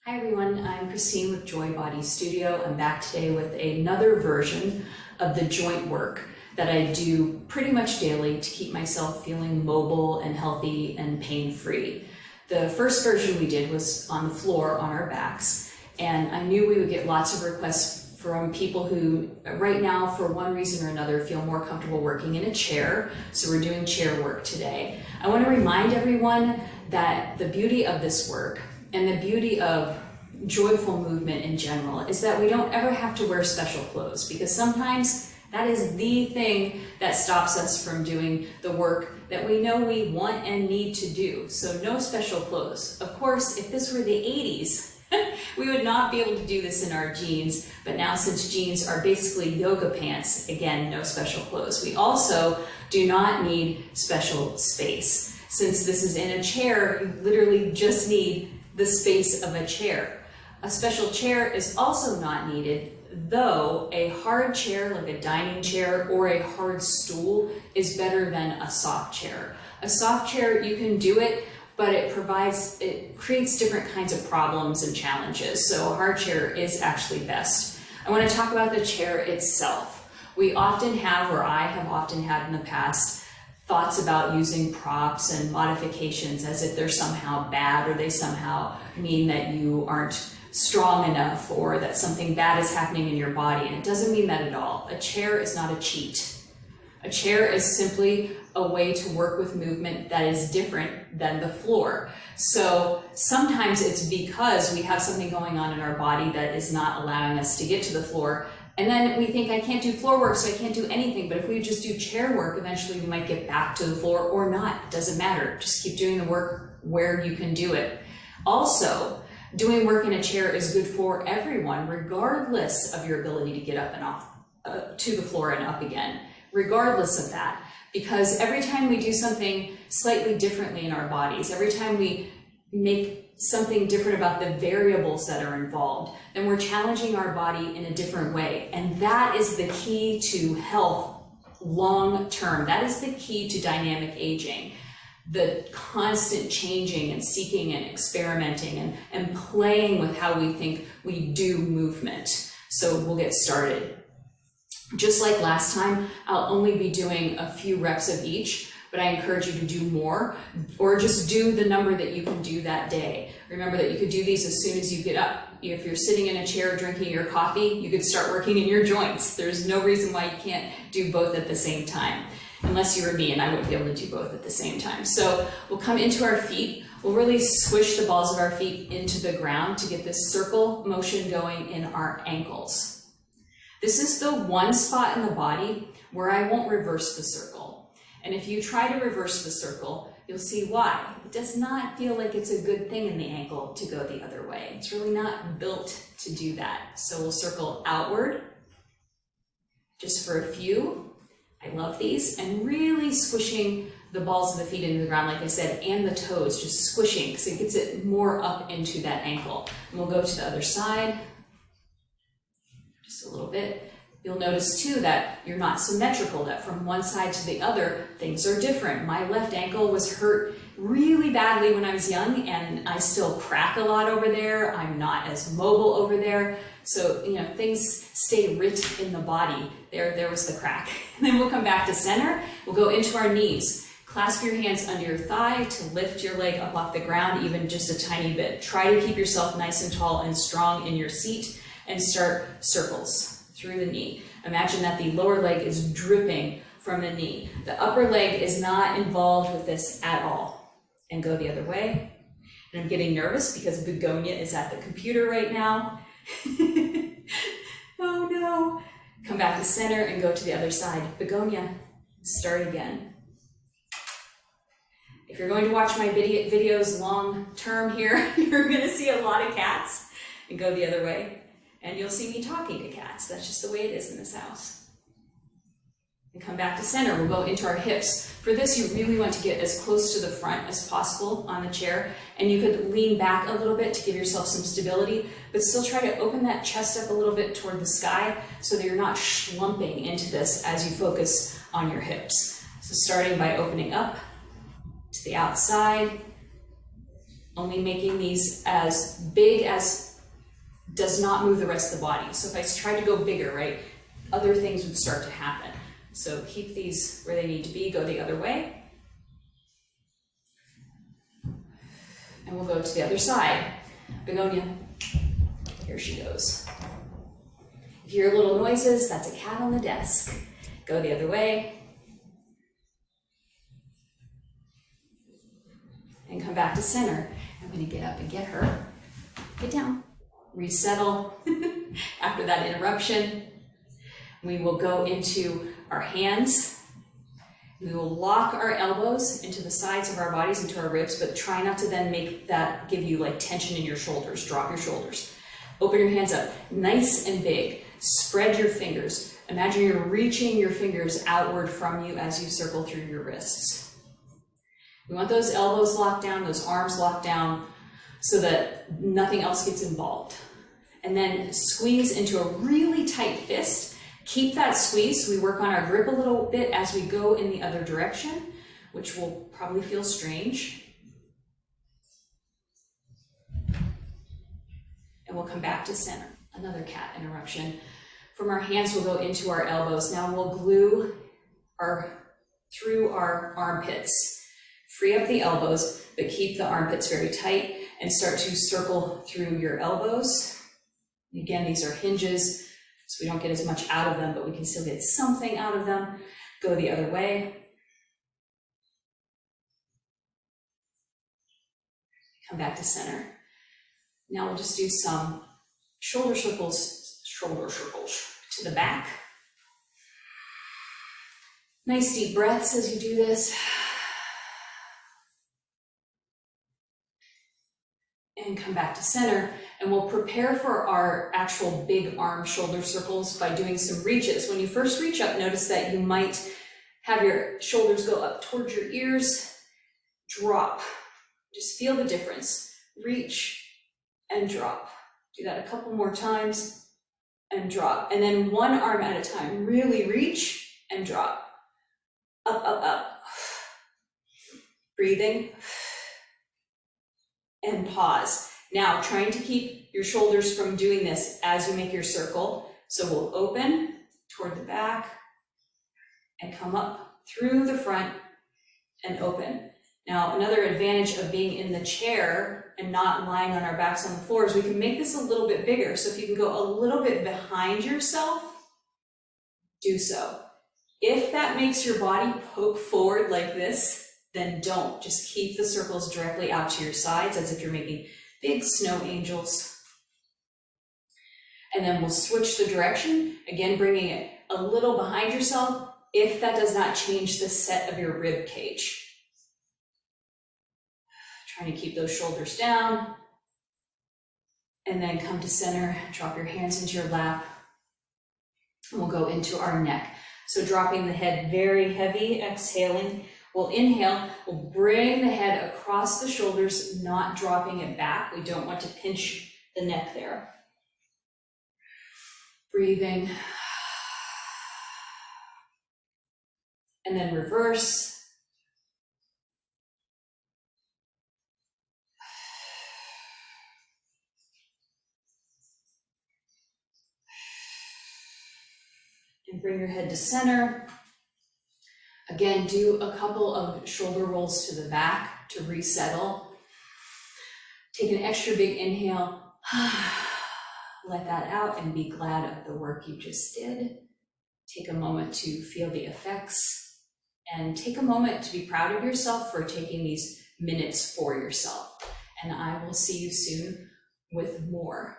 Hi everyone, I'm Christine with Joy Body Studio. I'm back today with another version of the joint work that I do pretty much daily to keep myself feeling mobile and healthy and pain-free. The first version we did was on the floor on our backs, and I knew we would get lots of requests from people who right now for one reason or another feel more comfortable working in a chair, so we're doing chair work today. I want to remind everyone that the beauty of this work and the beauty of joyful movement in general is that we don't ever have to wear special clothes, because sometimes that is the thing that stops us from doing the work that we know we want and need to do. So no special clothes. Of course, if this were the 80s, we would not be able to do this in our jeans, but now since jeans are basically yoga pants, again, no special clothes. We also do not need special space. Since this is in a chair, you literally just need the space of a chair. A special chair is also not needed, though a hard chair like a dining chair or a hard stool is better than a soft chair. A soft chair, you can do it, but it creates different kinds of problems and challenges. So a hard chair is actually best. I want to talk about the chair itself. We often have, or I have often had in the past, thoughts about using props and modifications as if they're somehow bad, or they somehow mean that you aren't strong enough or that something bad is happening in your body. And it doesn't mean that at all. A chair is not a cheat. A chair is simply a way to work with movement that is different than the floor. So sometimes it's because we have something going on in our body that is not allowing us to get to the floor. And then we think, I can't do floor work, so I can't do anything. But if we just do chair work, eventually we might get back to the floor or not. It doesn't matter. Just keep doing the work where you can do it. Also, doing work in a chair is good for everyone, regardless of your ability to get up and off to the floor and up again, regardless of that. Because every time we do something slightly differently in our bodies, every time we make something different about the variables that are involved, then we're challenging our body in a different way. And that is the key to health long term. That is the key to dynamic aging. The constant changing and seeking and experimenting and playing with how we think we do movement. So we'll get started. Just like last time, I'll only be doing a few reps of each, but I encourage you to do more, or just do the number that you can do that day. Remember that you could do these as soon as you get up. If you're sitting in a chair drinking your coffee, you could start working in your joints. There's no reason why you can't do both at the same time, unless you were me, and I wouldn't be able to do both at the same time. So we'll come into our feet. We'll really squish the balls of our feet into the ground to get this circle motion going in our ankles. This is the one spot in the body where I won't reverse the circle. And if you try to reverse the circle, you'll see why. It does not feel like it's a good thing in the ankle to go the other way. It's really not built to do that. So we'll circle outward just for a few. I love these. And really squishing the balls of the feet into the ground, like I said, and the toes, just squishing, because it gets it more up into that ankle. And we'll go to the other side. Just a little bit. You'll notice too that you're not symmetrical, that from one side to the other, things are different. My left ankle was hurt really badly when I was young, and I still crack a lot over there. I'm not as mobile over there. So, things stay rich in the body. There was the crack. And then we'll come back to center. We'll go into our knees. Clasp your hands under your thigh to lift your leg up off the ground, even just a tiny bit. Try to keep yourself nice and tall and strong in your seat, and start circles through the knee. Imagine that the lower leg is dripping from the knee. The upper leg is not involved with this at all. And go the other way. And I'm getting nervous because Begonia is at the computer right now. Oh no. Come back to center and go to the other side. Begonia, start again. If you're going to watch my videos long term here, you're gonna see a lot of cats. And go the other way. And you'll see me talking to cats. That's just the way it is in this house. And come back to center. We'll go into our hips. For this, you really want to get as close to the front as possible on the chair. And you could lean back a little bit to give yourself some stability, but still try to open that chest up a little bit toward the sky so that you're not slumping into this as you focus on your hips. So starting by opening up to the outside, only making these as big as does not move the rest of the body. So if I tried to go bigger, right, other things would start to happen. So keep these where they need to be, go the other way. And we'll go to the other side. Begonia, here she goes. If you hear little noises, that's a cat on the desk. Go the other way. And come back to center. I'm going to get up and get her. Get down. Resettle. After that interruption, we will go into our hands. We will lock our elbows into the sides of our bodies, into our ribs, but try not to then make that give you like tension in your shoulders. Drop your shoulders. Open your hands up, nice and big. Spread your fingers. Imagine you're reaching your fingers outward from you as you circle through your wrists. We want those elbows locked down, those arms locked down, so that nothing else gets involved. And then squeeze into a really tight fist. Keep that squeeze so we work on our grip a little bit as we go in the other direction, which will probably feel strange. And we'll come back to center. Another cat interruption. From our hands, we'll go into our elbows. Now we'll glue through our armpits. Free up the elbows, but keep the armpits very tight and start to circle through your elbows. Again, these are hinges, so we don't get as much out of them, but we can still get something out of them. Go the other way. Come back to center. Now we'll just do some shoulder circles to the back. Nice deep breaths as you do this. And come back to center, and we'll prepare for our actual big arm shoulder circles by doing some reaches. When you first reach up, notice that you might have your shoulders go up towards your ears, drop. Just feel the difference. Reach and drop. Do that a couple more times and drop. And then one arm at a time. Really reach and drop. Up, up, up. Breathing. And pause. Now, trying to keep your shoulders from doing this as you make your circle. So we'll open toward the back and come up through the front and open. Now, another advantage of being in the chair and not lying on our backs on the floor is we can make this a little bit bigger. So if you can go a little bit behind yourself, do so. If that makes your body poke forward like this, then don't. Just keep the circles directly out to your sides as if you're making big snow angels. And then we'll switch the direction, again bringing it a little behind yourself if that does not change the set of your rib cage. Trying to keep those shoulders down. And then come to center, drop your hands into your lap. And we'll go into our neck. So dropping the head very heavy, exhaling. We'll inhale, we'll bring the head across the shoulders, not dropping it back. We don't want to pinch the neck there. Breathing. And then reverse. And bring your head to center. Again, do a couple of shoulder rolls to the back to resettle. Take an extra big inhale. Let that out and be glad of the work you just did. Take a moment to feel the effects and take a moment to be proud of yourself for taking these minutes for yourself. And I will see you soon with more.